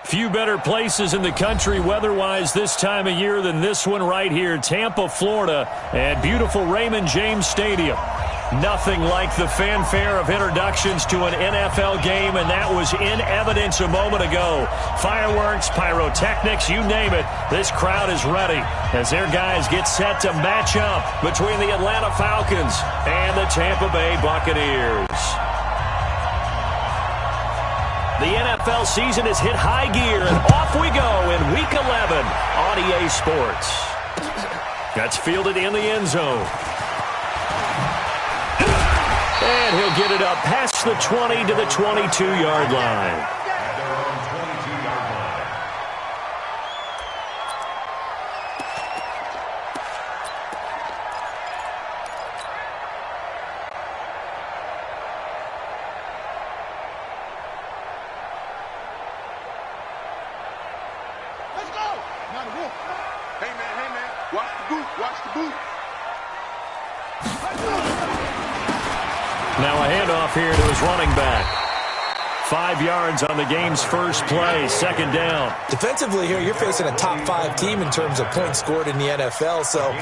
Few better places in the country weather-wise this time of year than this one right here, Tampa, Florida, at beautiful Raymond James Stadium. Nothing like the fanfare of introductions to an NFL game, and that was in evidence a moment ago. Fireworks, pyrotechnics, you name it, this crowd is ready as their guys get set to match up between the Atlanta Falcons and the Tampa Bay Buccaneers. The NFL season has hit high gear, and off we go in Week 11 on EA Sports. That's fielded in the end zone. And he'll get it up past the 20 to the 22-yard line. Now a handoff here to his running back. 5 yards on the game's first play, second down. Defensively here, you're facing a top-5 team in terms of points scored in the NFL. So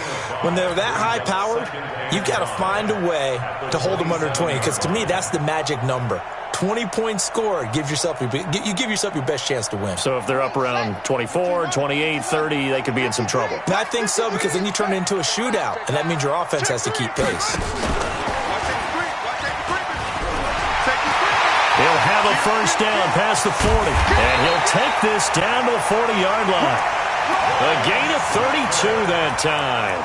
when they're that high-powered, you've got to find a way to hold them under 20. Because to me, that's the magic number. 20 points scored, you give yourself your best chance to win. So if they're up around 24, 28, 30, they could be in some trouble. I think so, because then you turn it into a shootout, and that means your offense has to keep pace. He'll have a first down past the 40, and he'll take this down to the 40-yard line. A gain of 32 that time.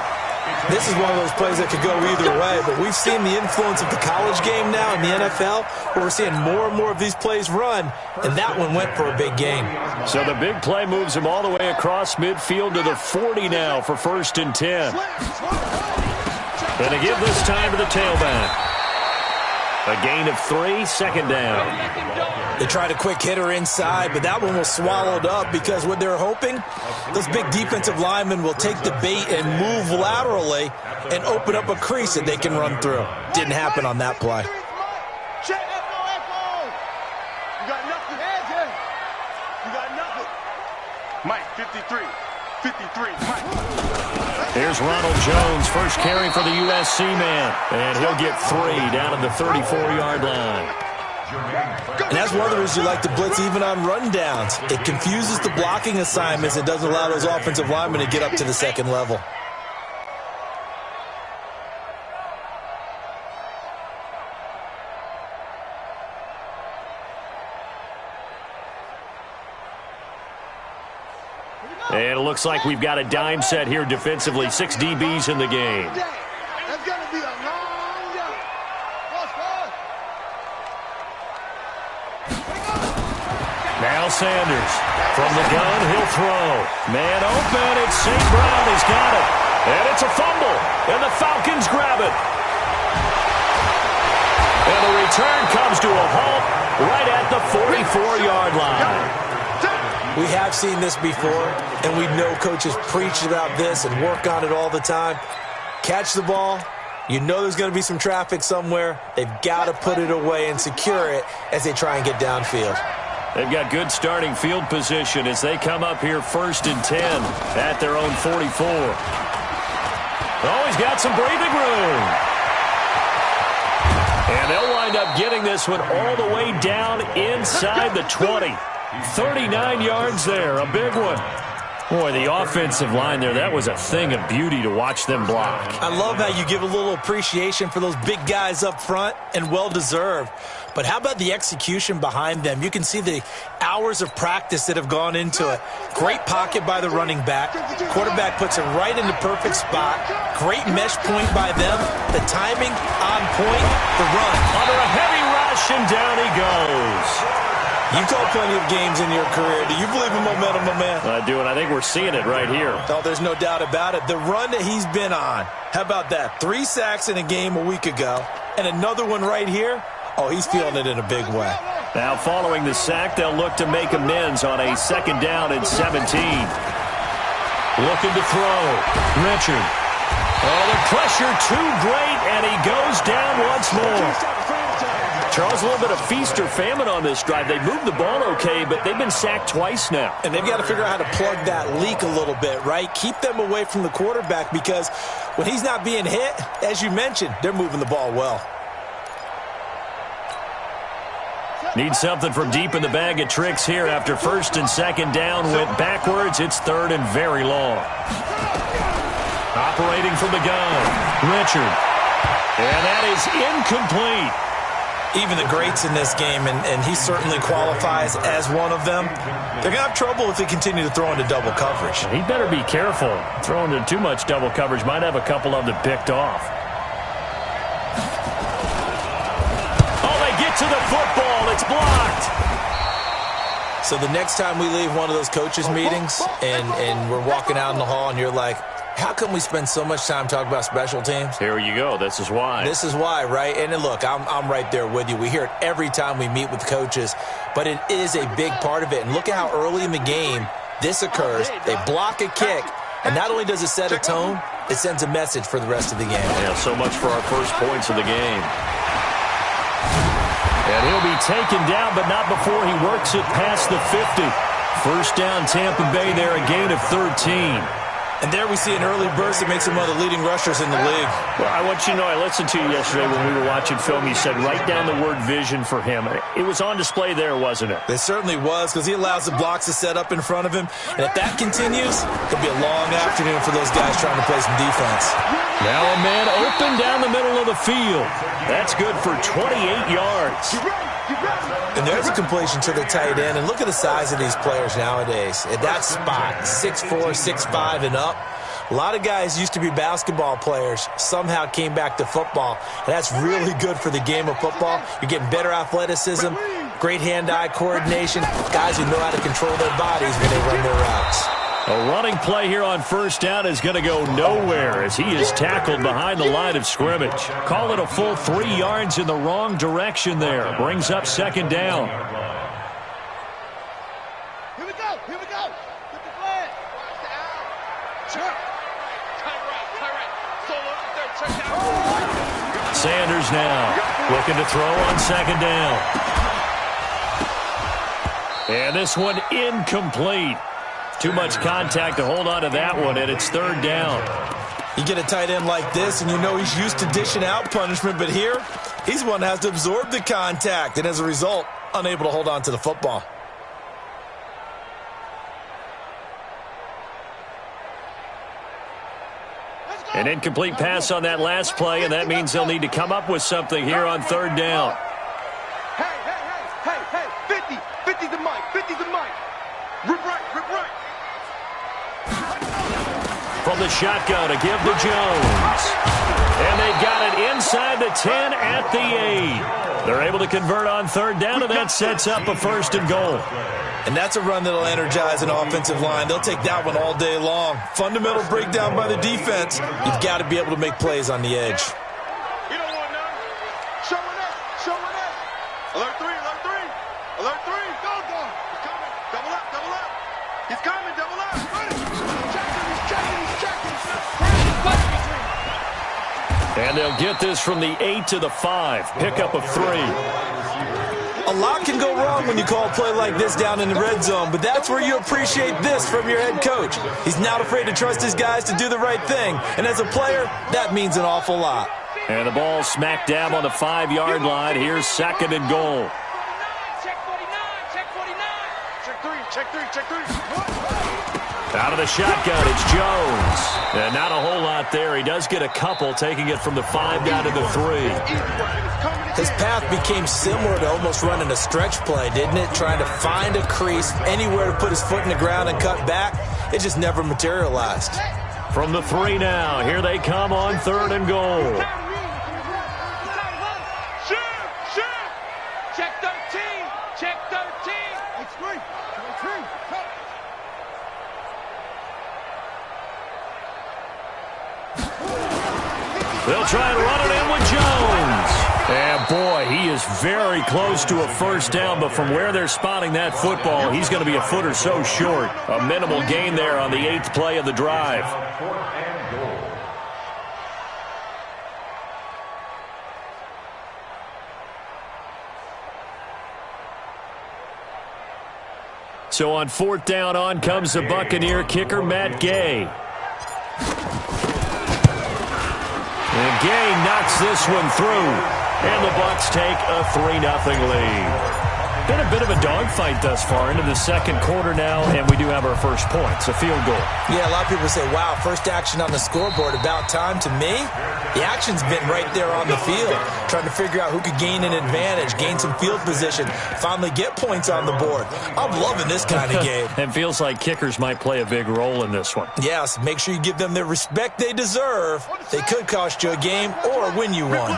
This is one of those plays that could go either way, but we've seen the influence of the college game now in the NFL, where we're seeing more and more of these plays run, and that one went for a big gain. So the big play moves him all the way across midfield to the 40 now for 1st and 10. Going to give this time to the tailback. A gain of 3, second down. They tried a quick hitter inside, but that one was swallowed up because what they're hoping, those big defensive linemen will take the bait and move laterally and open up a crease that they can run through. Didn't happen on that play. Mike, 53, Mike. Here's Ronald Jones, first carry for the USC man, and he'll get 3 down at the 34-yard line. And that's one of the reasons you like to blitz even on rundowns. It confuses the blocking assignments. It doesn't allow those offensive linemen to get up to the second level. And it looks like we've got a dime set here defensively. 6 DBs in the game. That's going to be a long day. Now Sanders. From the gun, he'll throw. Man open, it's St. Brown. He's got it. And it's a fumble. And the Falcons grab it. And the return comes to a halt right at the 44-yard line. We have seen this before, and we know coaches preach about this and work on it all the time. Catch the ball. You know there's going to be some traffic somewhere. They've got to put it away and secure it as they try and get downfield. They've got good starting field position as they come up here 1st and 10 at their own 44. Oh, he's got some breathing room. And they'll wind up getting this one all the way down inside the 20. 39 yards there, a big one. Boy, the offensive line there, that was a thing of beauty to watch them block. I love how you give a little appreciation for those big guys up front, and well-deserved. But how about the execution behind them? You can see the hours of practice that have gone into it. Great pocket by the running back. Quarterback puts it right in the perfect spot. Great mesh point by them. The timing on point. The run. Under a heavy rush, and down he goes. You've called plenty of games in your career. Do you believe in momentum, my man? I do, and I think we're seeing it right here. Oh, there's no doubt about it. The run that he's been on. How about that? 3 sacks in a game a week ago, and another one right here. Oh, he's feeling it in a big way. Now, following the sack, they'll look to make amends on a 2nd down and 17. Looking to throw. Richard. Oh, the pressure too great, and he goes down once more. Charles, a little bit of feast or famine on this drive. They moved the ball okay, but they've been sacked twice now. And they've got to figure out how to plug that leak a little bit, right? Keep them away from the quarterback because when he's not being hit, as you mentioned, they're moving the ball well. Need something from deep in the bag of tricks here after first and second down went backwards. It's third and very long. Operating from the gun, Richard. And that is incomplete. Even the greats in this game, and he certainly qualifies as one of them, they're going to have trouble if they continue to throw into double coverage. He better be careful. Throwing into too much double coverage might have a couple of them picked off. Oh, they get to the football. It's blocked. So the next time we leave one of those coaches' meetings and we're walking out in the hall and you're like, how come we spend so much time talking about special teams? Here you go. This is why. This is why, right? And then look, I'm right there with you. We hear it every time we meet with coaches, but it is a big part of it. And look at how early in the game this occurs. They block a kick, and not only does it set a tone, it sends a message for the rest of the game. Yeah, so much for our first points of the game. And he'll be taken down, but not before he works it past the 50. First down, Tampa Bay there, a gain of 13. And there we see an early burst that makes him one of the leading rushers in the league. Well, I want you to know, I listened to you yesterday when we were watching film. You said write down the word vision for him. It was on display there, wasn't it? It certainly was, because he allows the blocks to set up in front of him. And if that continues, it'll be a long afternoon for those guys trying to play some defense. Now a man open down the middle of the field. That's good for 28 yards. And there's a completion to the tight end. And look at the size of these players nowadays. At that spot, 6'4", 6'5", and up. A lot of guys used to be basketball players, somehow came back to football. And that's really good for the game of football. You're getting better athleticism, great hand-eye coordination, guys who know how to control their bodies when they run their routes. A running play here on first down is going to go nowhere as he is tackled behind the line of scrimmage. Call it a full 3 yards in the wrong direction there. Brings up second down. Here we go. Here we go. Put the flag. Check. Solo up there. Check down. Sanders now looking to throw on second down. And this one incomplete. Too much contact to hold on to that one, and it's third down. You get a tight end like this, and you know he's used to dishing out punishment, but here, he's one that has to absorb the contact, and as a result, unable to hold on to the football. An incomplete pass on that last play, and that means they'll need to come up with something here on third down. Hey, 50 the mic, 50 the mic. Rip right. From the shotgun to give to Jones. And they've got it inside the 10 at the 8. They're able to convert on third down, and that sets up a first and goal. And that's a run that'll energize an offensive line. They'll take that one all day long. Fundamental breakdown by the defense. You've got to be able to make plays on the edge. You don't want none. Showing us. Alert 3. Go. He's coming. Double up. He's coming, double up. He's checking. And they'll get this from the 8 to the 5. Pickup of 3. A lot can go wrong when you call a play like this down in the red zone, but that's where you appreciate this from your head coach. He's not afraid to trust his guys to do the right thing, and as a player, that means an awful lot. And the ball smack dab on the 5-yard line. Here's second and goal. Check three. Out of the shotgun, it's Jones. And not a whole lot there. He does get a couple, taking it from the 5 down to the 3. His path became similar to almost running a stretch play, didn't it? Trying to find a crease, anywhere to put his foot in the ground and cut back. It just never materialized. From the 3 now, here they come on third and goal. Check 13. It's three. They'll try and run it in with Jones. And, boy, he is very close to a first down, but from where they're spotting that football, he's going to be a foot or so short. A minimal gain there on the 8th play of the drive. So on 4th down, on comes the Buccaneer kicker, Matt Gay. And Gay knocks this one through. And the Bucs take a 3-0 lead. Been a bit of a dogfight thus far into the second quarter now, and we do have our first points, a field goal. Yeah, a lot of people say, wow, first action on the scoreboard, about time. To me, the action's been right there on the field, trying to figure out who could gain an advantage, gain some field position, finally get points on the board. I'm loving this kind of game. It feels like kickers might play a big role in this one. Yes, make sure you give them the respect they deserve. They could cost you a game or win you one.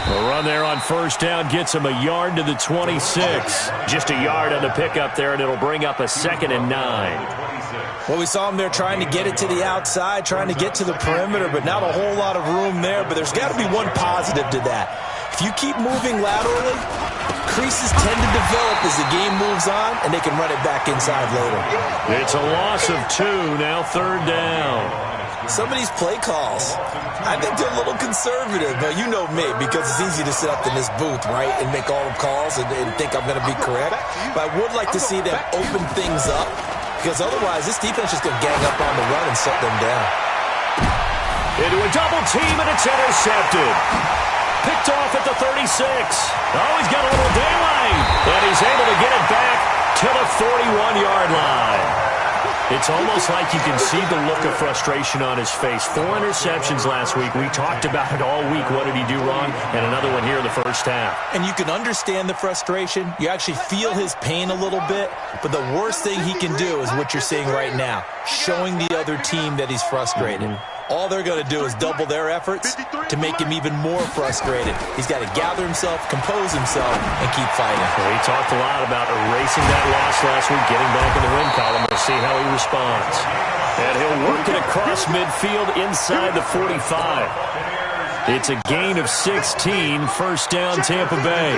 A run there on first down gets him a yard to the 26. Just a yard on the pickup there, and it'll bring up a 2nd and 9. Well, we saw him there trying to get it to the outside, trying to get to the perimeter, but not a whole lot of room there. But there's got to be one positive to that. If you keep moving laterally, creases tend to develop as the game moves on, and they can run it back inside later. It's a loss of 2, now 3rd down. Some of these play calls, I think they're a little conservative, but you know me, because it's easy to sit up in this booth, right, and make all the calls and think I'm going to be correct. But I would like to see them open things up, because otherwise this defense is going to gang up on the run and shut them down. Into a double team, and it's intercepted. Picked off at the 36. Oh, he's got a little daylight, and he's able to get it back to the 41-yard line. It's almost like you can see the look of frustration on his face. 4 interceptions last week. We talked about it all week. What did he do wrong? And another one here in the first half. And you can understand the frustration. You actually feel his pain a little bit. But the worst thing he can do is what you're seeing right now, showing the other team that he's frustrated. All they're going to do is double their efforts to make him even more frustrated. He's got to gather himself, compose himself, and keep fighting. Well, he talked a lot about erasing that loss last week, getting back in the win column. We'll see how he responds. And he'll work it across midfield inside the 45. It's a gain of 16, 1st down Tampa Bay.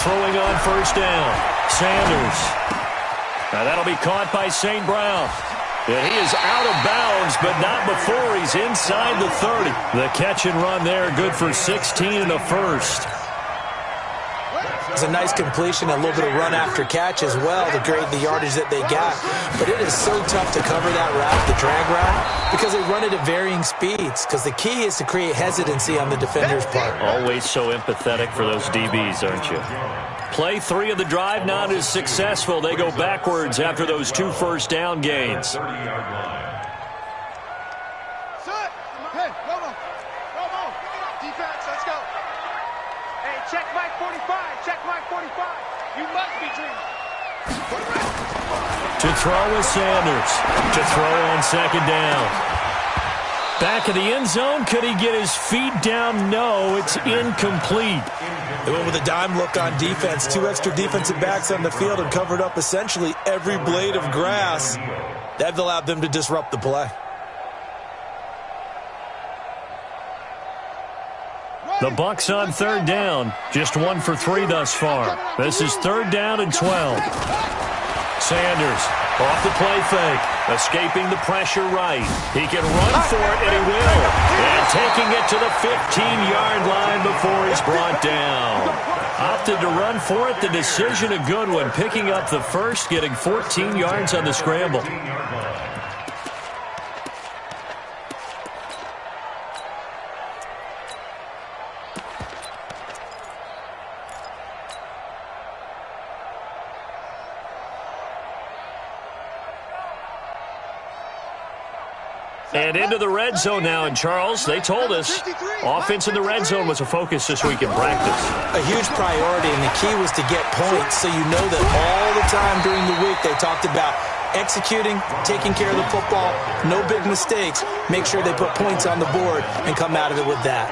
Throwing on first down, Sanders. Now that'll be caught by St. Brown. And he is out of bounds, but not before he's inside the 30. The catch and run there, good for 16 and a first. It's a nice completion, a little bit of run after catch as well to grade the yardage that they got. But it is so tough to cover that route, the drag route, because they run it at varying speeds. Because the key is to create hesitancy on the defender's part. Always so empathetic for those DBs, aren't you? Play 3 of the drive not as successful. They go backwards after those 2 first down gains. Check Mike 45. Check Mike 45. You must be dreaming. To throw is Sanders. To throw on 2nd down. Back of the end zone. Could he get his feet down? No, it's incomplete. They went with a dime look on defense. 2 extra defensive backs on the field and covered up essentially every blade of grass. That allowed them to disrupt the play. The Bucs on 3rd down. Just 1 for 3 thus far. This is 3rd down and 12. Sanders off the play fake. Escaping the pressure right. He can run for it, and he will. And taking it to the 15-yard line before he's brought down. Opted to run for it. The decision a good one. Picking up the first, getting 14 yards on the scramble. And into the red zone now. And, Charles, they told us offense in the red zone was a focus this week in practice. A huge priority, and the key was to get points. So you know that all the time during the week they talked about executing, taking care of the football, no big mistakes. Make sure they put points on the board and come out of it with that.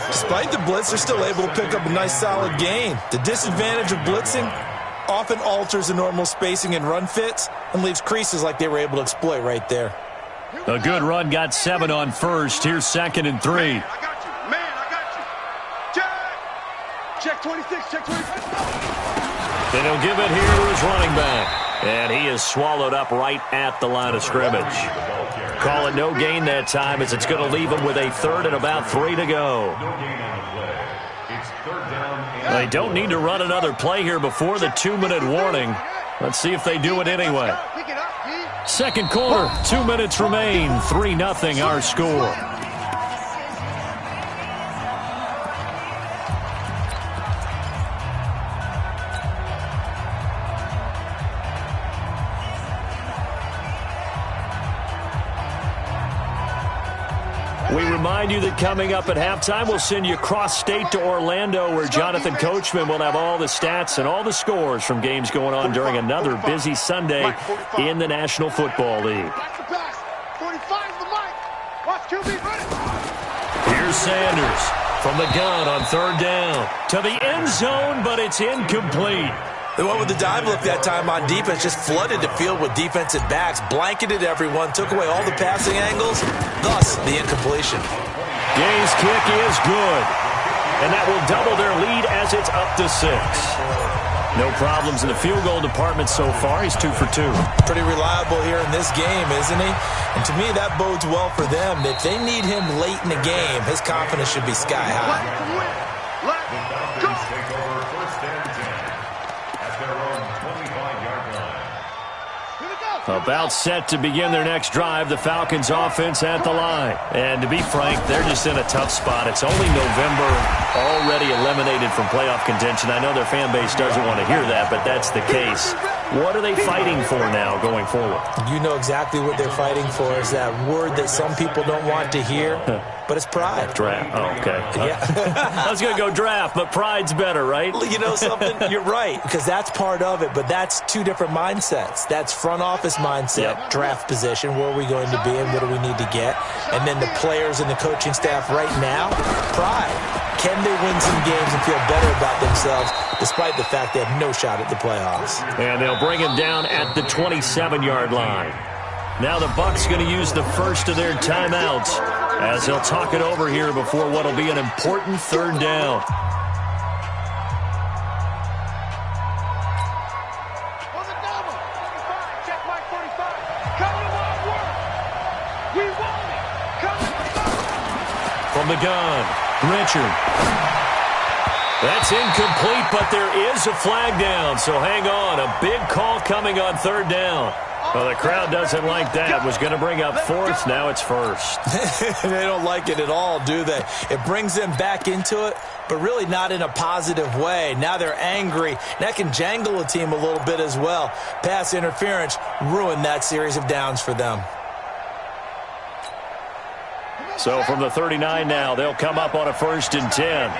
Despite the blitz, they're still able to pick up a nice solid gain. The disadvantage of blitzing often alters the normal spacing and run fits and leaves creases like they were able to exploit right there. A good run got 7 on first. Here's 2nd and 3. I got you. Man. Check 26, check 26. Then he'll give it here to his running back. And he is swallowed up right at the line of scrimmage. Call it no gain that time as it's going to leave him with a third and about 3 to go. They don't need to run another play here before the 2-minute warning. Let's see if they do it anyway. Second quarter, 2 minutes remain. 3-0 our score. We remind you that coming up at halftime, we'll send you cross-state to Orlando, where Jonathan Coachman will have all the stats and all the scores from games going on during another busy Sunday in the National Football League. Here's Sanders from the gun on third down to the end zone, but it's incomplete. They went with the dive look that time on defense, just flooded the field with defensive backs, blanketed everyone, took away all the passing angles, thus the incompletion. Gay's kick is good, and that will double their lead as it's up to 6. No problems in the field goal department so far. He's 2 for 2. Pretty reliable here in this game, isn't he? And to me, that bodes well for them. If they need him late in the game, his confidence should be sky high. About set to begin their next drive, the Falcons offense at the line. And to be frank, they're just in a tough spot. It's only November, already eliminated from playoff contention. I know their fan base doesn't want to hear that, but that's the case. What are they fighting for now going forward? You know exactly what they're fighting for. Is that word that some people don't want to hear, but it's pride. Draft. Oh, okay. Yeah. I was going to go draft, but pride's better, right? You know something? You're right, because that's part of it, but that's two different mindsets. That's front office mindset, draft position, where are we going to be and what do we need to get? And then the players and the coaching staff right now, pride. Can they win some games and feel better about themselves despite the fact they have no shot at the playoffs? And they'll bring him down at the 27-yard line. Now the Bucs going to use the first of their timeouts as they'll talk it over here before what will be an important third down. From the gun, Richard. That's incomplete, but there is a flag down, so hang on. A big call coming on third down. Well, the crowd doesn't like that. Was going to bring up fourth. Now it's first. They don't like it at all, do they? It brings them back into it, but really not in a positive way. Now they're angry. That can jangle a team a little bit as well. Pass interference ruined that series of downs for them. So from the 39 now, they'll come up on a 1st and 10.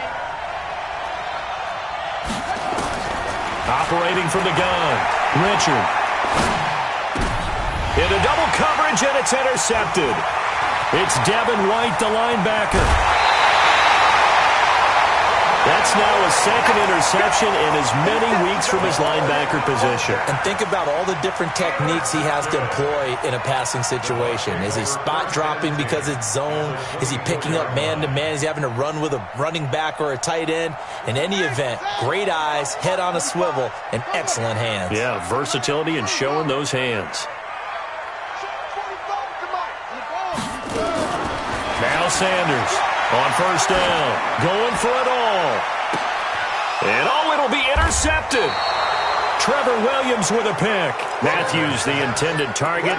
Operating from the gun, Richard. Into double coverage, and it's intercepted. It's Devin White, the linebacker. That's now a second interception in as many weeks from his linebacker position. And think about all the different techniques he has to employ in a passing situation. Is he spot dropping because it's zone? Is he picking up man-to-man? Is he having to run with a running back or a tight end? In any event, great eyes, head on a swivel, and excellent hands. Yeah, versatility and showing those hands. Now Sanders on 1st down, going for it all. And it'll be intercepted. Trevor Williams with a pick. Matthews the intended target.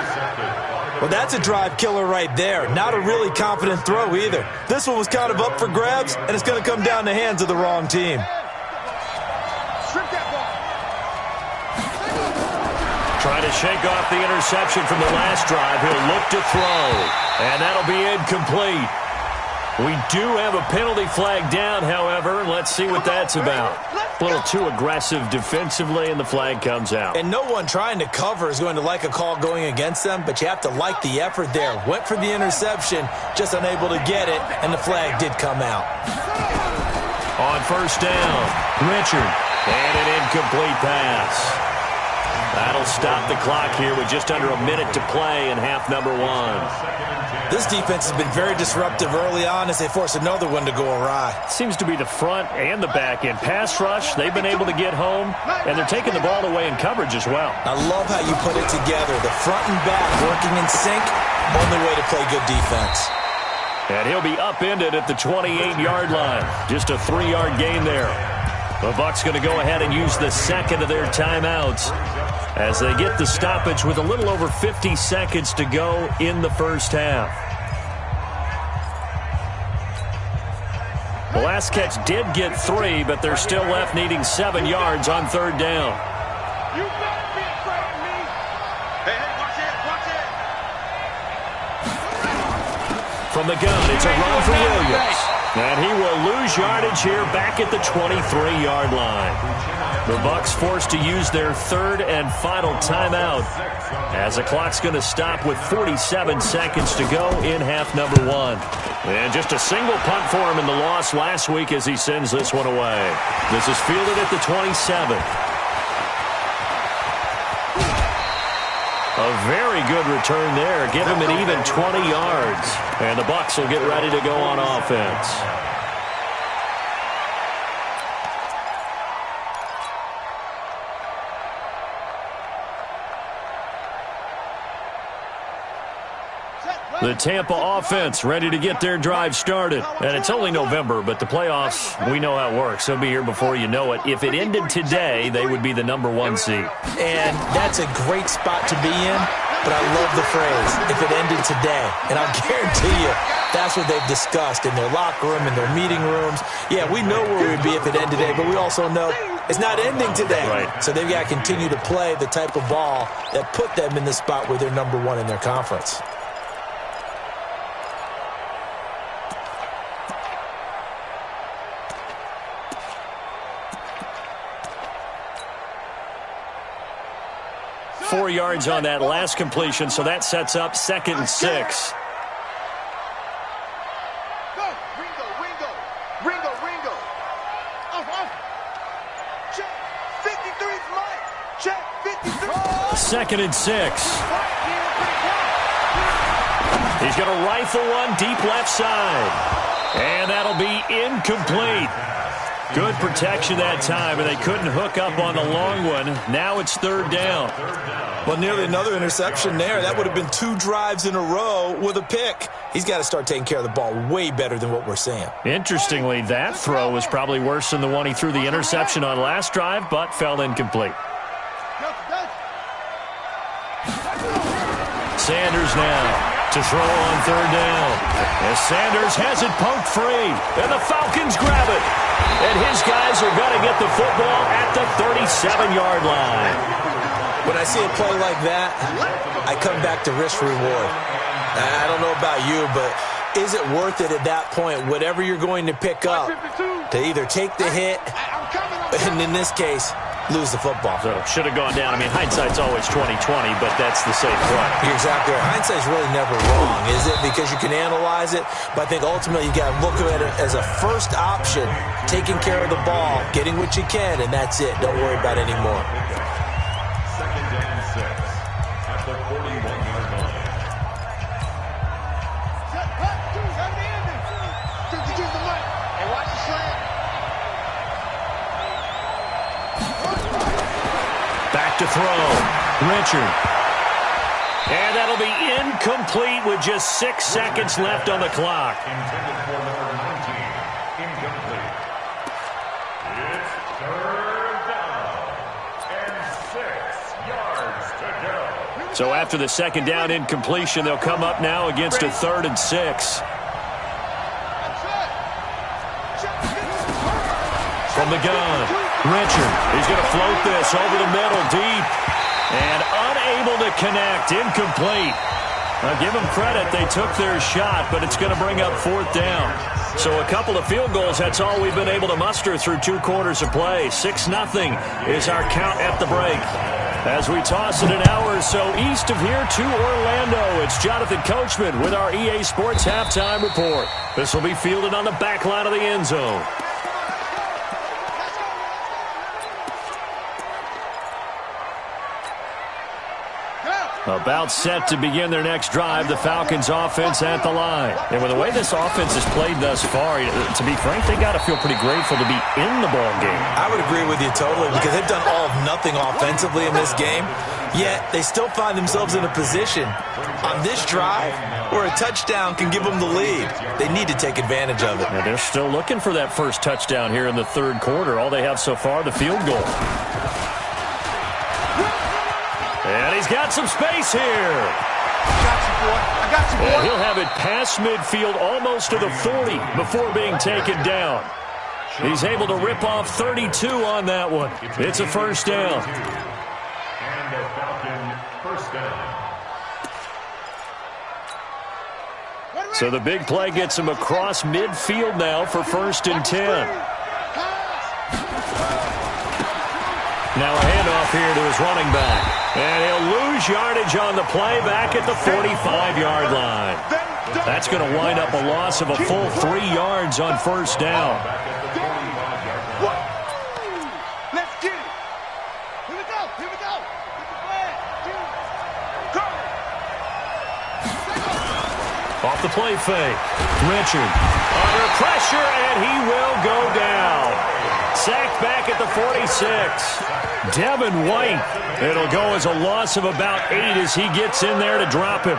Well, that's a drive killer right there. Not a really confident throw either. This one was kind of up for grabs, and it's going to come down the hands of the wrong team. Trying to shake off the interception from the last drive. He'll look to throw, and that'll be incomplete. We do have a penalty flag down, however. Let's see what that's about. A little too aggressive defensively, and the flag comes out. And no one trying to cover is going to like a call going against them, but you have to like the effort there. Went for the interception, just unable to get it, and the flag did come out. On 1st down, Richard, and an incomplete pass. That'll they'll stop the clock here with just under a minute to play in half number 1. This defense has been very disruptive early on as they force another one to go awry. Seems to be the front and the back end. Pass rush, they've been able to get home, and they're taking the ball away in coverage as well. I love how you put it together. The front and back working in sync, only way to play good defense. And he'll be upended at the 28-yard line. Just a 3-yard gain there. The Bucs going to go ahead and use the second of their timeouts as they get the stoppage with a little over 50 seconds to go in the first half. The last catch did get 3, but they're still left needing 7 yards on 3rd down. You better be afraid of me. Hey, watch it, watch it. From the gun, it's a run for Williams. And he will lose yardage here back at the 23-yard line. The Bucs forced to use their 3rd and final timeout as the clock's going to stop with 47 seconds to go in half number 1. And just a single punt for him in the loss last week as he sends this one away. This is fielded at the 27. A very good return there. Give him an even 20 yards. And the Bucs will get ready to go on offense. The Tampa offense ready to get their drive started. And it's only November, but the playoffs, we know how it works. They'll be here before you know it. If it ended today, they would be the number 1 seed. And that's a great spot to be in, but I love the phrase, if it ended today. And I'll guarantee you, that's what they've discussed in their locker room, in their meeting rooms. Yeah, we know where we'd be if it ended today, but we also know it's not ending today. Right. So they've got to continue to play the type of ball that put them in the spot where they're number 1 in their conference. Four yards on that last completion, so that sets up 2nd and 6. Go, Ringo. Off. Check, 53's Mike. Check, 53. 2nd and 6. He's going to rifle one deep left side. And that'll be incomplete. Good protection that time, and they couldn't hook up on the long one. Now it's 3rd down. Well, nearly another interception there. That would have been 2 drives in a row with a pick. He's got to start taking care of the ball way better than what we're seeing. Interestingly, that throw was probably worse than the one he threw the interception on last drive, but fell incomplete. Sanders now to throw on 3rd down. As Sanders has it poked free, and the Falcons grab it. And his guys are going to get the football at the 37-yard line. When I see a play like that, I come back to risk-reward. I don't know about you, but is it worth it at that point, whatever you're going to pick up, to either take the hit, and in this case, lose the football? So should have gone down. I mean, hindsight's always 20/20, but that's the safe play. You're exactly right. Hindsight's really never wrong, is it? Because you can analyze it, but I think ultimately you got to look at it as a first option, taking care of the ball, getting what you can, and that's it. Don't worry about any more. 2nd and 6 at the 41-yard line. Hey, watch the slant. Back to throw. Richard. And that'll be incomplete with just 6 seconds left on the clock. Intended for number 19. Incomplete. It's 3rd down and 6 yards to go. So after the 2nd down incompletion, they'll come up now against a 3rd and 6. From the gun, Richard. He's going to float this over the middle, deep. And unable to connect, incomplete. Now give them credit, they took their shot, but it's going to bring up 4th down. So a couple of field goals, that's all we've been able to muster through 2 quarters of play. 6-0 is our count at the break. As we toss it an hour or so east of here to Orlando, it's Jonathan Coachman with our EA Sports Halftime Report. This will be fielded on the back line of the end zone. About set to begin their next drive, the Falcons offense at the line. And with the way this offense has played thus far, to be frank, they got to feel pretty grateful to be in the ball game. I would agree with you totally because they've done all of nothing offensively in this game, yet they still find themselves in a position on this drive where a touchdown can give them the lead. They need to take advantage of it. And they're still looking for that first touchdown here in the third quarter. All they have so far, the field goal. And he's got some space here. I got you, boy. I got you, boy. And he'll have it past midfield almost to the 40 before being taken down. He's able to rip off 32 on that one. It's a first down. And the Falcon first down. So the big play gets him across midfield now for 1st and 10. Now a handoff here to his running back. And he'll lose yardage on the play back at the 45-yard line. That's going to wind up a loss of a full 3 yards on first down. Let's get it. Here we go. Here we go. Get the flag. Go. Off the play fake. Richard under pressure, and he will go down. Sacked back at the 46. Devin White. It'll go as a loss of about 8 as he gets in there to drop him.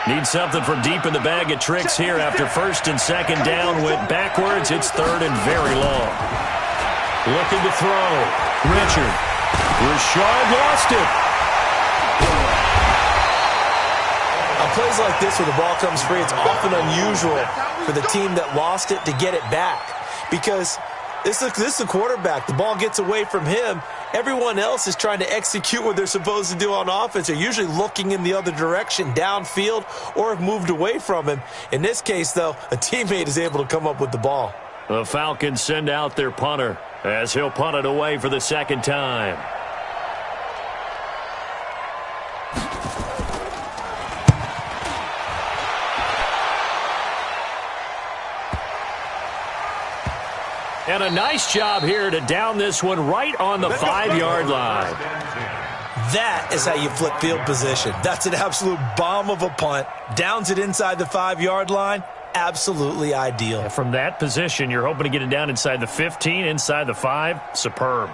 Need something from deep in the bag of tricks here after 1st and 2nd down. Went backwards. It's 3rd and very long. Looking to throw. Richard. Rashard lost it. On plays like this where the ball comes free, it's often unusual for the team that lost it to get it back. Because this is a quarterback. The ball gets away from him. Everyone else is trying to execute what they're supposed to do on offense. They're usually looking in the other direction, downfield, or have moved away from him. In this case, though, a teammate is able to come up with the ball. The Falcons send out their punter as he'll punt it away for the 2nd time. And a nice job here to down this one right on the 5-yard line. That is how you flip field position. That's an absolute bomb of a punt. Downs it inside the 5-yard line. Absolutely ideal. From that position, you're hoping to get it down inside the 15, inside the 5. Superb.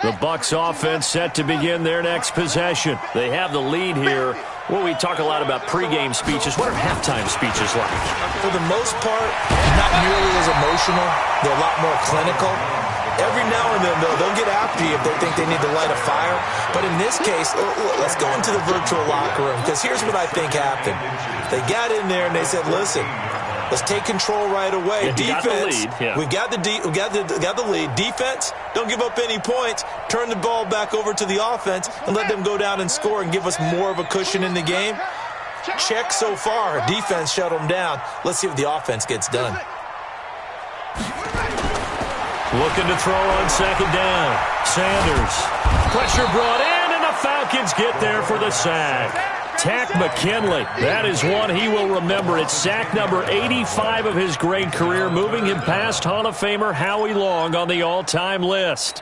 The Bucs offense set to begin their next possession. They have the lead here. Well, we talk a lot about pregame speeches. What are halftime speeches like? For the most part, not nearly as emotional. They're a lot more clinical. Every now and then, though, they'll get after you if they think they need to light a fire. But in this case, let's go into the virtual locker room, because here's what I think happened. They got in there and they said, listen, let's take control right away. Defense, we got the lead. Defense, don't give up any points. Turn the ball back over to the offense and let them go down and score and give us more of a cushion in the game. Check so far. Defense shut them down. Let's see if the offense gets done. Looking to throw on 2nd down. Sanders. Pressure brought in, and the Falcons get there for the sack. Tack McKinley. That is one he will remember. It's sack number 85 of his great career, moving him past Hall of Famer Howie Long on the all-time list.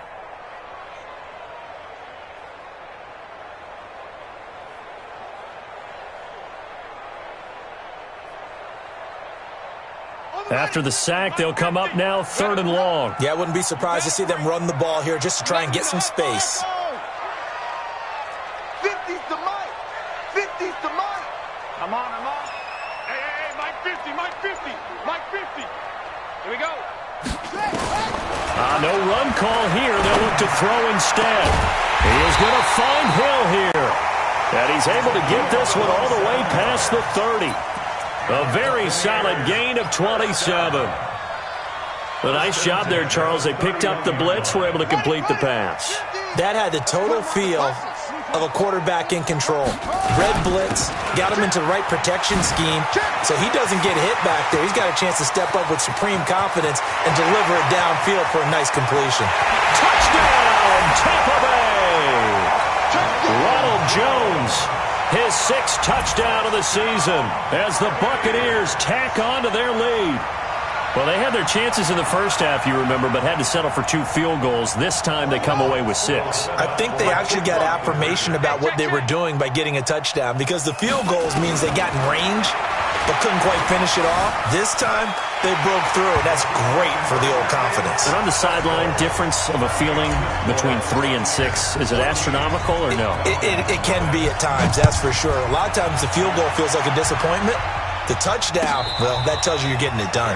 After the sack, they'll come up now 3rd and long. Yeah, I wouldn't be surprised to see them run the ball here just to try and get some space. 50's the mic. 50's the mic. I'm on. Hey, Mike 50, Mike 50, Mike 50. Here we go. No run call here. They'll look to throw instead. He is going to find Hill here. And he's able to get this one all the way past the 30. A very solid gain of 27. A nice job there, Charles. They picked up the blitz, were able to complete the pass. That had the total feel of a quarterback in control. Red blitz, got him into the right protection scheme, so he doesn't get hit back there. He's got a chance to step up with supreme confidence and deliver it downfield for a nice completion. Touchdown, Tampa Bay! Ronald Jones, his 6th touchdown of the season as the Buccaneers tack on to their lead. Well, they had their chances in the first half, you remember, but had to settle for 2 field goals. This time they come away with 6. I think they actually got affirmation about what they were doing by getting a touchdown, because the field goals means they got in range but couldn't quite finish it off. This time they broke through, and that's great for the old confidence. And on the sideline, difference of a feeling between 3 and 6, is it astronomical or no? It can be at times, that's for sure. A lot of times the field goal feels like a disappointment. The touchdown, well, that tells you you're getting it done.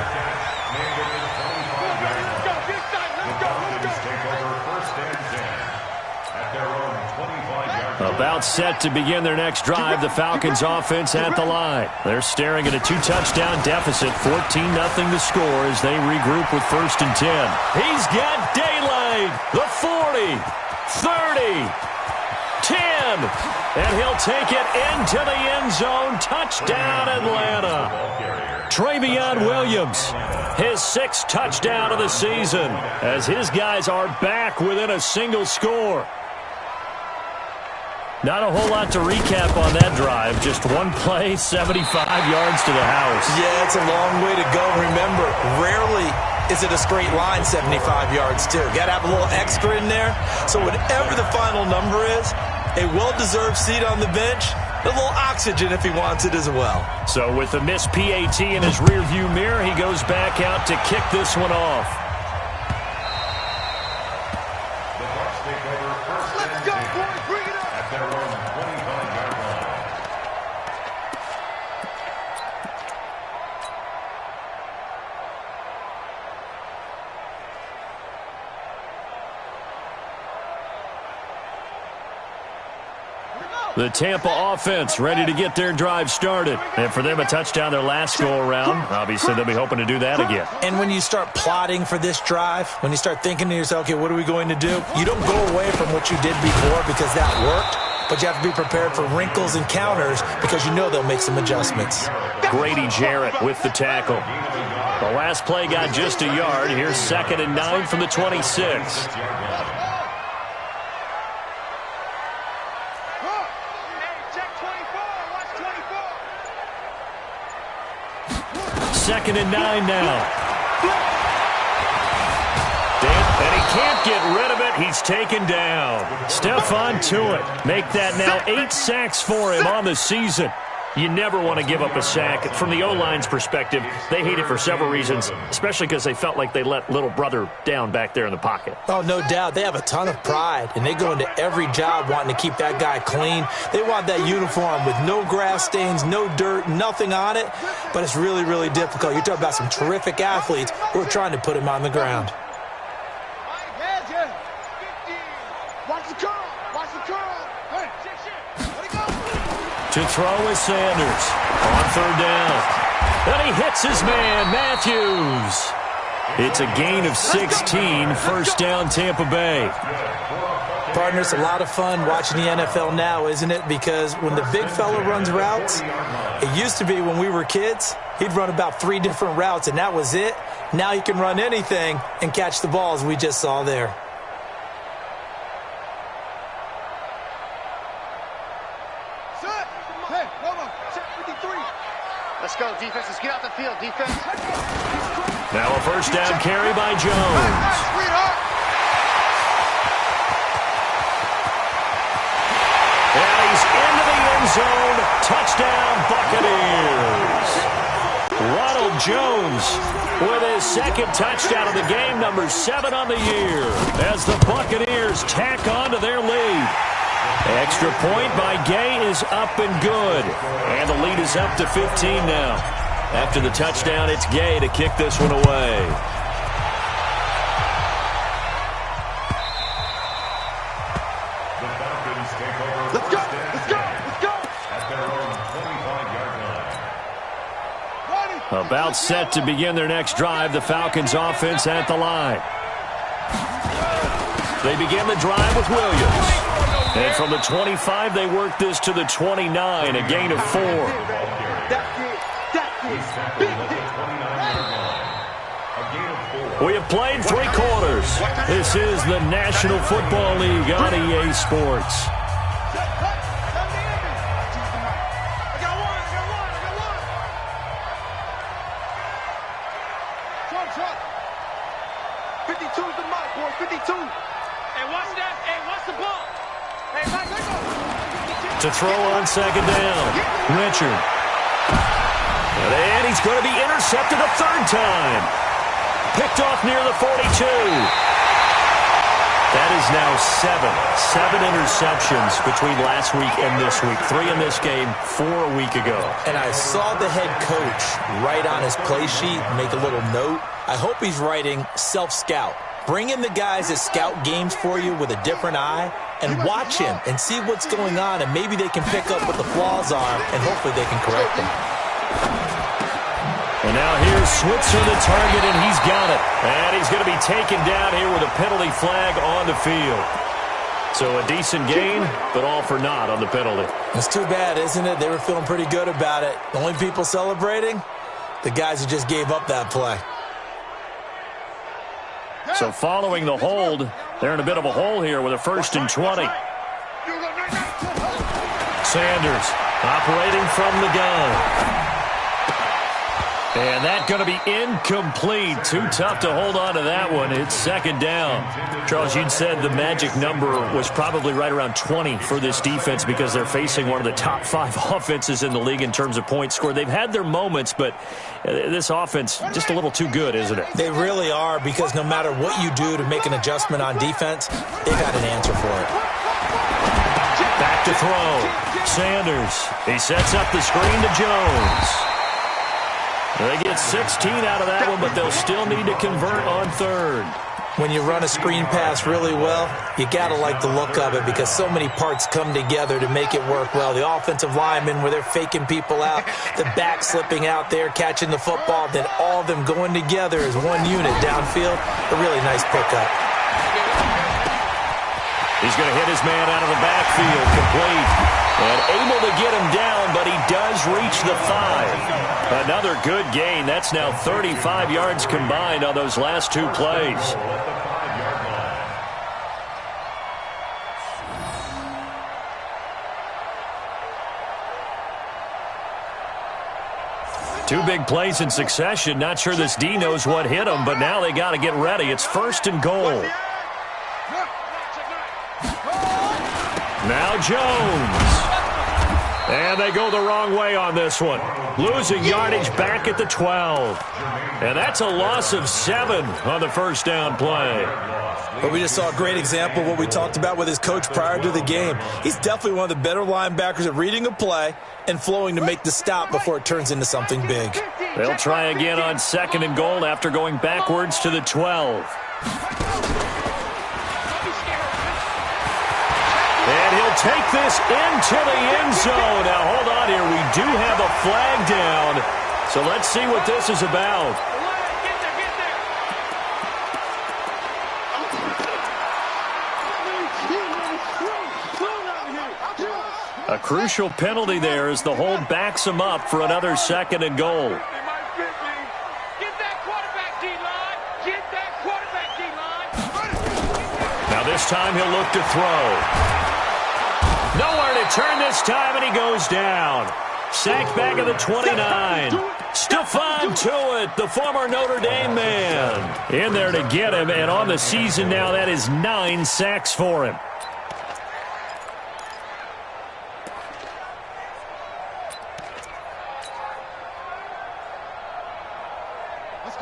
About set to begin their next drive, the Falcons offense at the line. They're staring at a 2-touchdown deficit, 14-0 to score as they regroup with 1st and 10. He's got daylight, the 40, 30, 10, and he'll take it into the end zone. Touchdown, Atlanta. Travion Williams, his 6th touchdown of the season, as his guys are back within a single score. Not a whole lot to recap on that drive. Just one play, 75 yards to the house. Yeah, it's a long way to go. Remember, rarely is it a straight line 75 yards, too. Got to have a little extra in there. So whatever the final number is, a well-deserved seat on the bench, a little oxygen if he wants it as well. So with the missed PAT in his rearview mirror, he goes back out to kick this one off. The Tampa offense ready to get their drive started. And for them, a touchdown their last go-around. Obviously, they'll be hoping to do that again. And when you start plotting for this drive, when you start thinking to yourself, okay, what are we going to do? You don't go away from what you did before because that worked, but you have to be prepared for wrinkles and counters because you know they'll make some adjustments. Grady Jarrett with the tackle. The last play got just a yard. Here's 2nd and 9 from the 26. 2nd and 9 now. And he can't get rid of it. He's taken down. Stephon Tuitt make that now 8 sacks for him on the season. You never want to give up a sack. From the O-line's perspective, they hate it for several reasons, especially because they felt like they let little brother down back there in the pocket. Oh, no doubt. They have a ton of pride, and they go into every job wanting to keep that guy clean. They want that uniform with no grass stains, no dirt, nothing on it, but it's really, really difficult. You're talking about some terrific athletes who are trying to put him on the ground. Watch the curl. Watch the curl. Hey, let it go. To throw is Sanders on 3rd down. And he hits his man, Matthews. It's a gain of 16, 1st down Tampa Bay. Partner, it's a lot of fun watching the NFL now, isn't it? Because when the big fella runs routes, it used to be when we were kids, he'd run about 3 different routes, and that was it. Now he can run anything and catch the balls we just saw there. Let's go, defense. Let's get out the field, defense. Now a 1st down carry by Jones. And he's into the end zone. Touchdown, Buccaneers. Ronald Jones with his 2nd touchdown of the game, number 7 on the year, as the Buccaneers tack on to their lead. Extra point by Gay is up and good. And the lead is up to 15 now. After the touchdown, it's Gay to kick this one away. Let's go. Let's go. Let's go. At their own 25-yard line. About set to begin their next drive, the Falcons offense at the line. They begin the drive with Williams. And from the 25, they work this to the 29, a gain of 4. We have played 3 quarters. This is the National Football League on EA Sports. 52's the mark, boy. 52. Hey, watch that. Hey, watch the ball. Hey, Mike, let's go. To throw on second down. Richard. And he's going to be intercepted a third time. Picked off near the 42. That is now seven interceptions between last week and this week. 3 in this game, 4 a week ago. And I saw the head coach write on his play sheet, make a little note. I hope he's writing self-scout. Bring in the guys that scout games for you with a different eye and watch him and see what's going on, and maybe they can pick up what the flaws are, and hopefully they can correct them. And now here's Switzer, the target, and he's got it. And he's going to be taken down here with a penalty flag on the field. So a decent gain, but all for naught on the penalty. It's too bad, isn't it? They were feeling pretty good about it. The only people celebrating, the guys who just gave up that play. So following the hold, they're in a bit of a hole here with a 1st and 20. Sanders operating from the gun. And that's going to be incomplete. Too tough to hold on to that one. It's second down. Charles, you'd said the magic number was probably right around 20 for this defense because they're facing one of the top 5 offenses in the league in terms of points scored. They've had their moments, but this offense just a little too good, isn't it? They really are, because no matter what you do to make an adjustment on defense, they've got an answer for it. Back to throw. Sanders. He sets up the screen to Jones. They get 16 out of that one, but they'll still need to convert on 3rd. When you run a screen pass really well, you got to like the look of it because so many parts come together to make it work well. The offensive linemen, where they're faking people out, the back slipping out there, catching the football, then all of them going together as one unit downfield. A really nice pickup. He's going to hit his man out of the backfield, complete. And able to get him down, but he does reach the 5. Another good gain. That's now 35 yards combined on those last 2 plays. Two big plays in succession. Not sure this D knows what hit him, but now they got to get ready. It's 1st and goal. Now Jones. And they go the wrong way on this one. Losing yardage back at the 12. And that's a loss of 7 on the first down play. But we just saw a great example of what we talked about with his coach prior to the game. He's definitely one of the better linebackers at reading a play and flowing to make the stop before it turns into something big. They'll try again on 2nd and goal after going backwards to the 12. And he'll take this into the end zone. Now, hold on here. We do have a flag down. So let's see what this is about. A crucial penalty there as the hold backs him up for another 2nd and goal. Get that quarterback, D-line. Get that quarterback, D-line. Now this time he'll look to throw. Nowhere to turn this time, and he goes down. Sacked back at the 29. Stephon Tuitt, the former Notre Dame man, in there to get him, and on the season now, that is 9 sacks for him.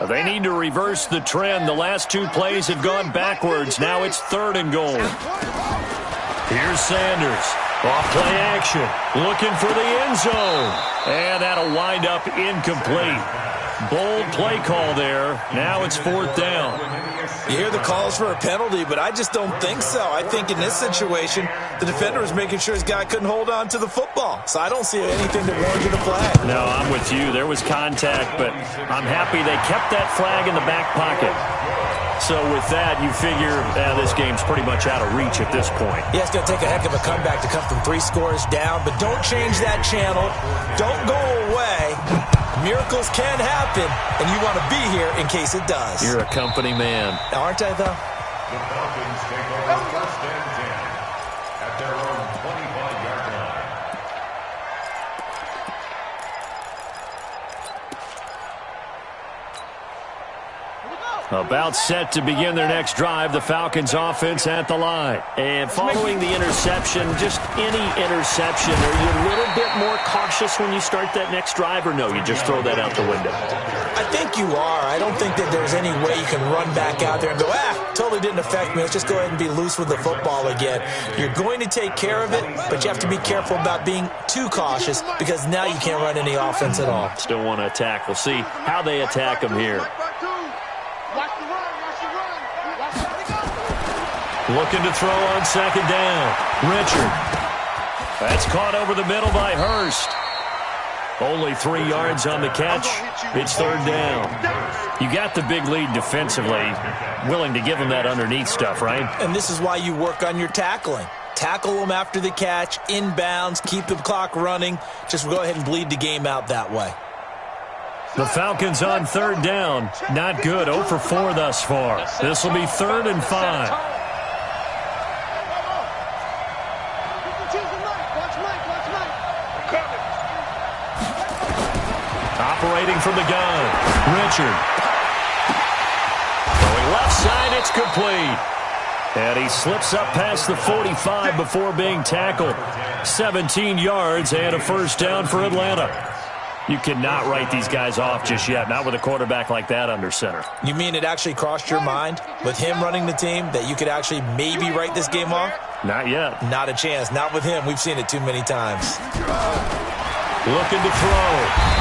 They need to reverse the trend. The last 2 plays have gone backwards. Now it's 3rd and goal. Here's Sanders. Off play action. Looking for the end zone. And that'll wind up incomplete. Bold play call there. Now it's 4th down. You hear the calls for a penalty, but I just don't think so. I think in this situation, the defender was making sure his guy couldn't hold on to the football. So I don't see anything that warranted a flag. No, I'm with you. There was contact, but I'm happy they kept that flag in the back pocket. So with that, you figure this game's pretty much out of reach at this point. Yeah, it's going to take a heck of a comeback to come from 3 scores down, but don't change that channel. Don't go away. Miracles can happen, and you want to be here in case it does. You're a company man. Aren't I, though? The Falcons take over 1st and 10 at their own 25-yard line. About set to begin their next drive, the Falcons offense at the line. And following the interception, just any interception, are you a little bit more cautious when you start that next drive, or no, you just throw that out the window? I think you are. I don't think that there's any way you can run back out there and go, totally didn't affect me. Let's just go ahead and be loose with the football again. You're going to take care of it, but you have to be careful about being too cautious because now you can't run any offense at all. Still want to attack. We'll see how they attack them here. Looking to throw on second down. Richard. That's caught over the middle by Hurst. Only 3 yards on the catch. It's third down. You got the big lead defensively. Willing to give them that underneath stuff, right? And this is why you work on your tackling. Tackle them after the catch, inbounds, keep the clock running. Just go ahead and bleed the game out that way. The Falcons on third down. Not good. 0 for 4 thus far. This will be 3rd and 5. Operating from the gun. Richard. Going left side, it's complete. And he slips up past the 45 before being tackled. 17 yards and a first down for Atlanta. You cannot write these guys off just yet, not with a quarterback like that under center. You mean it actually crossed your mind with him running the team that you could actually maybe write this game off? Not yet. Not a chance. Not with him. We've seen it too many times. Looking to throw.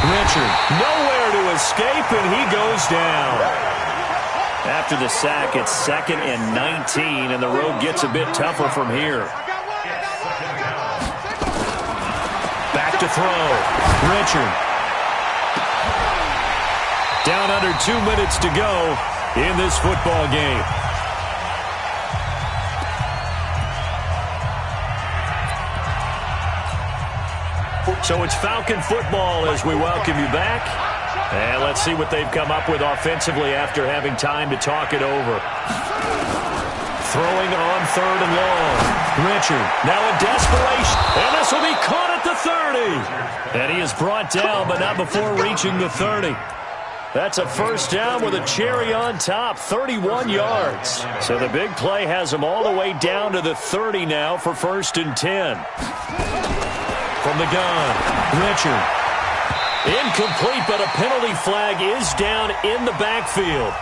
Richard, nowhere to escape, and he goes down. After the sack, it's 2nd and 19, and the road gets a bit tougher from here. Back to throw. Richard. Down under 2 minutes to go in this football game. So it's Falcon football as we welcome you back. And let's see what they've come up with offensively after having time to talk it over. Throwing on 3rd and long. Richard now in desperation. And this will be caught at the 30. And he is brought down, but not before reaching the 30. That's a first down with a cherry on top, 31 yards. So the big play has him all the way down to the 30 now for 1st and 10. From the gun, Richard. Incomplete, but a penalty flag is down in the backfield.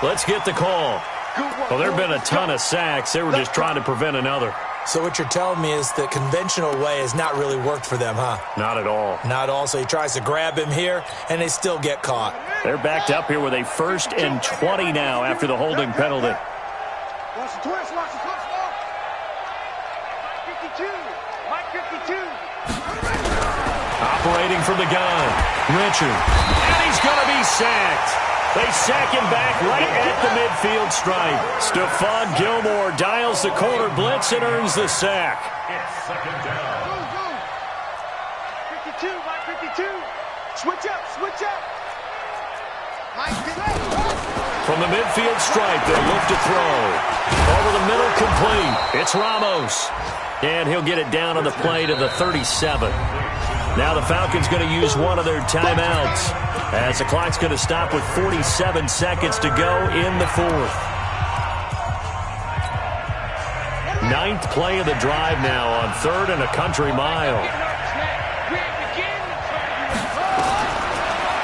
Let's get the call. Well, there have been a ton of sacks. They were just trying to prevent another. So what you're telling me is the conventional way has not really worked for them, huh? Not at all. Not all. So he tries to grab him here, and they still get caught. They're backed up here with a 1st and 20 now after the holding penalty. Watch the twist, watch the twist. Mike 52. Mike 52. Operating from the gun, Richard. And he's going to be sacked. They sack him back right at the midfield stripe. Stephon Gilmore dials the corner blitz and earns the sack. It's 2nd down. Go. 52, Mike 52. Switch up, switch up. Mike 52. From the midfield stripe, they look to throw. Over the middle, complete. It's Ramos. And he'll get it down on the play to the 37. Now the Falcons going to use one of their timeouts as the clock's going to stop with 47 seconds to go in the 4th. 9th play of the drive now on 3rd and a country mile.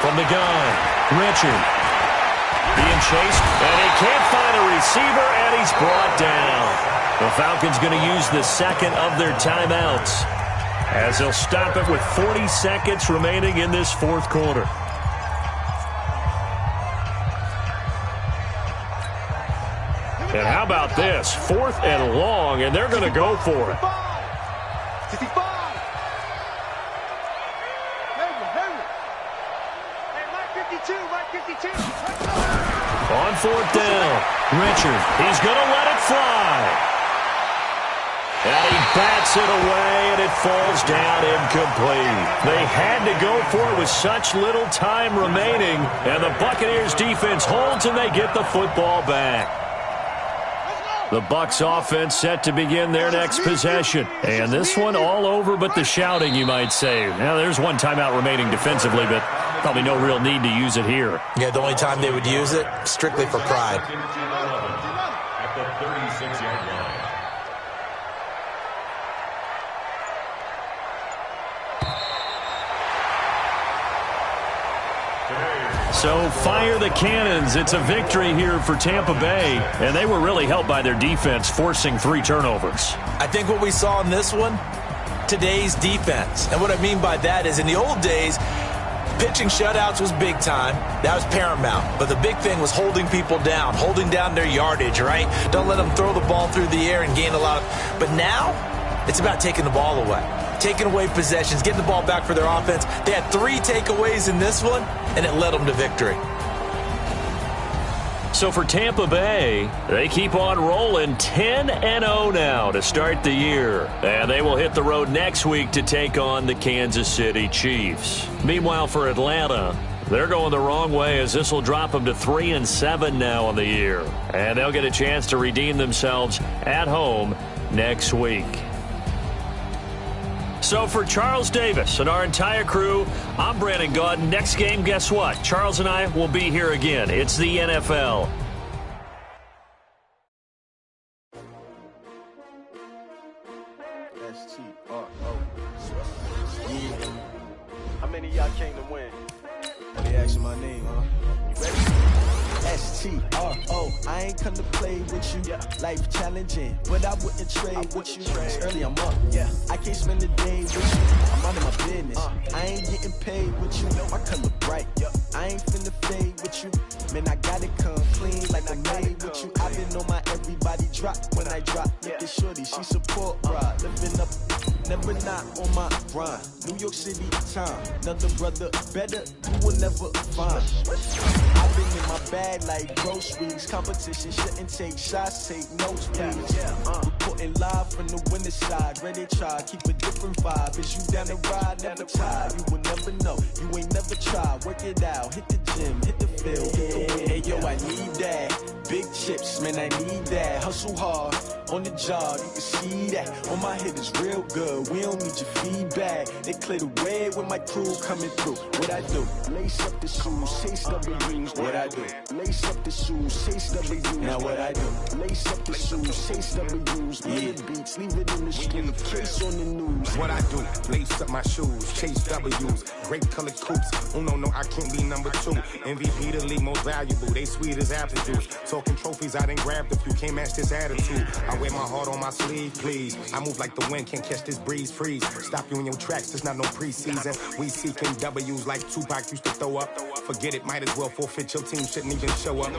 From the gun, Richard. Being chased, and he can't find a receiver, and he's brought down. The Falcons going to use the 2nd of their timeouts as they'll stop it with 40 seconds remaining in this 4th quarter. And how about this? 4th and long, and they're going to go for it. 55. Hey, Mike 52, Mike 52. On 4th down, Richard, he's going to let it fly. And he bats it away, and it falls down incomplete. They had to go for it with such little time remaining, and the Buccaneers defense holds, and they get the football back. The Bucs offense set to begin their next possession. And this one all over but the shouting, you might say. Now, there's one timeout remaining defensively, but Probably no real need to use it here. Yeah, the only time they would use it, strictly for pride. At the 36-yard line. So fire the cannons. It's a victory here for Tampa Bay, and they were really helped by their defense, forcing 3 turnovers. I think what we saw in this one, today's defense. And what I mean by that is in the old days, pitching shutouts was big time. That was paramount. But the big thing was holding people down, holding down their yardage, right? Don't let them throw the ball through the air and gain a lot of... But now, it's about taking the ball away. Taking away possessions, getting the ball back for their offense. They had 3 takeaways in this one, and it led them to victory. So for Tampa Bay, they keep on rolling 10-0 now to start the year. And they will hit the road next week to take on the Kansas City Chiefs. Meanwhile, for Atlanta, they're going the wrong way as this will drop them to 3-7 now on the year. And they'll get a chance to redeem themselves at home next week. So for Charles Davis and our entire crew, I'm Brandon Gaudin. Next game, guess what? Charles and I will be here again. It's the NFL. How many of y'all came to win? They asking my name, huh? You ready? S-T-R-O, I ain't come to play with you. Life challenging, but I wouldn't trade with you. It's early, I'm up. I can't spend the day with you. I'm out of my business. I ain't getting paid with you. My color bright. I ain't finna fade with you. Man, I gotta come clean like I'm made with you. I've been on my everybody drop when I drop. Look at shorty, she support ride. Living up, never not on my grind. New York City time, another brother better, you will never find. I've been in my bag like groceries. Competition shouldn't take shots, take notes, please. Reporting live from the winner side. Ready try, keep a different vibe. Is you down the ride, never tired. You will never know, you ain't never tried. Work it out, hit the gym, hit the field, hit the win. Hey yo, I need that. Big chips, man, I need that. Hustle hard, on the job, you can see that. On my head is real good, we don't need your feedback. They clear the way with my crew coming through. What I do? Lace up the shoes, chase W's. What I do? Lace up the shoes, chase W's. Now what I do? Lace up the shoes, chase W's. Hit beats, leave it in the street, case on the news. What I do? Lace up my shoes, chase W's. Great colored coops. Oh no, I can't be number 2. MVP the league most valuable. They sweet as apple juice. Talking trophies, I done grabbed a few. Can't match this attitude. I wear my heart on my sleeve, please. I move like the wind, can't catch this breeze, freeze. Stop you in your tracks, there's not no preseason. We seeking W's like Tupac used to throw up. Forget it, might as well forfeit. Your team shouldn't even show up.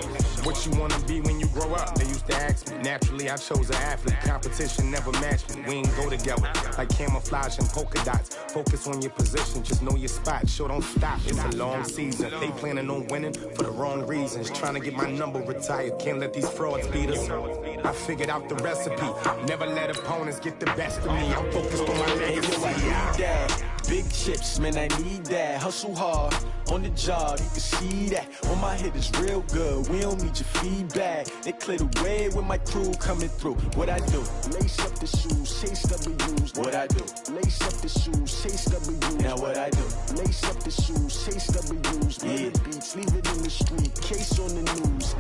What you wanna be when you grow up? They used to ask me. Naturally, I chose an athlete. Competition never matched me. We ain't go together like camouflage and polka dots. Focus on your position, just know your spot. Sure, don't stop. It's a long season. They planning on winning for the wrong reasons. Trying to get my number retired. Can't let these frauds beat us. I figured out the recipe. Never let opponents get the best of me. I'm focused on my legacy. Big chips, man, I need that. Hustle hard, on the job, you can see that. On my head is real good, we don't need your feedback. They clear the way with my crew coming through. What I do? Lace up the shoes, chase W's. What I do? Lace up the shoes, chase W's. Now what I do? Lace up the shoes, chase W's. Hit beats, leave it in the street, case on the news.